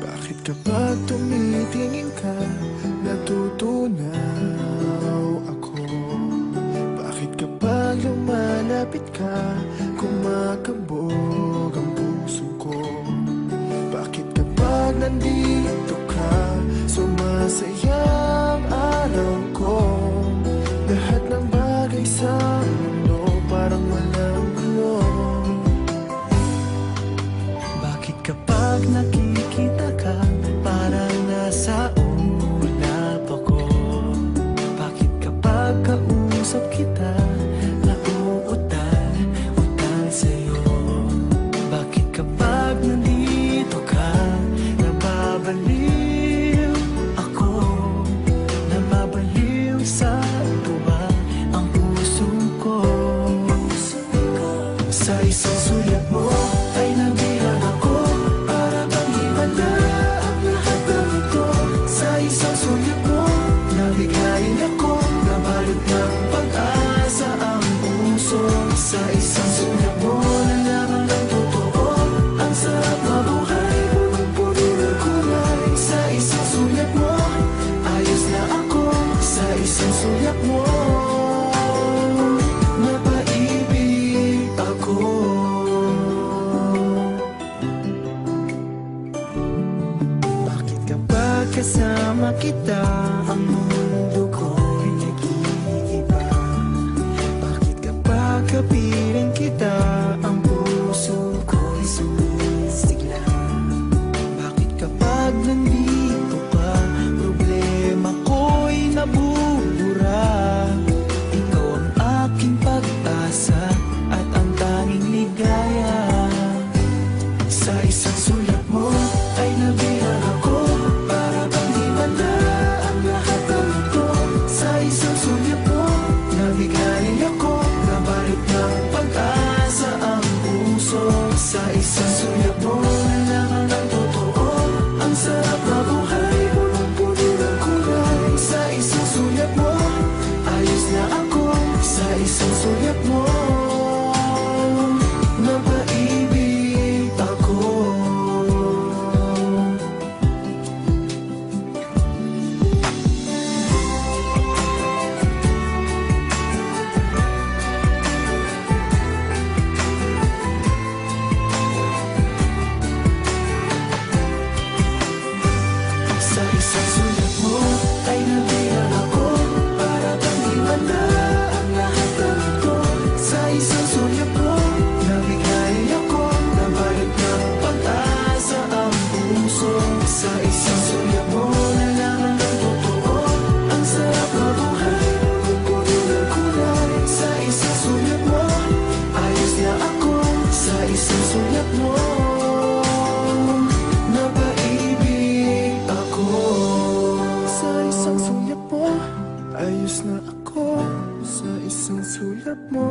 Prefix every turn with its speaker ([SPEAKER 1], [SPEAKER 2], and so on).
[SPEAKER 1] Bakit kapag tumitingin ka, natutunaw ako? Bakit kapag lumalapit ka, kumakabog ang puso ko? Bakit kapag nandito ka, sumasaya ang araw ko? Lahat ng bagay sa mundo parang walang gulo. Bakit kapag nakikita ka, parang nasa ulap ako? Bakit kapag kausap kita, nauutal-utal sa'yo? Bakit kapag nandito ka, nababaliw ako? Nababaliw sa tuwa ang puso ko. Sa isang sulat mo ay nabilang ako, para bang himala ang lahat ng ito. Sa isang sulat mo, nabigayin ako, nabalot ng pag-asa ang puso. Sa isang sulat mo, nalaman ng totoo, ang sarap mabuhay, punong-puno ng kulay. Sa isang sulat mo, ayos na ako. Sa isang sulat mo, napaibig ako. Bakit kapag kasama kita, ang mundo ko'y nag-iiba? Bakit kapag kapiling kita, ang puso ko'y sumisigla? Bakit kapag nandito ka, problema ko'y nabubura? Ikaw ang aking pag-asa at ang tanging ligaya. Sa isang sulat mo ay nabilang ako, para bang himala ang lahat ng ito. Sa isang sulat mo, nabigayin ako, nabalot ng pag-asa ang puso. Sa isang sulat mo, nalaman ng totoo, ang sarap mabuhay, punong-puno ng kulay. Sa isang sulat mo, ayos na ako. Sa isang sulat mo, napaibig ako. Sa isang sulat mo ay nabilang ako, para bang himala ang lahat ng ito. Sa isang sulat mo, nabigayin ako, nabalot ng pag-asa ang puso. Sa isang sulat mo, nalaman ng totoo, ang sarap mabuhay, punong-puno ng kulay. Sa isang sulat mo, ayos na ako. Sa isang sulat mo, napaibig ako. Sa isang sulat mo, ayos na ako. Sa isang sulat mo,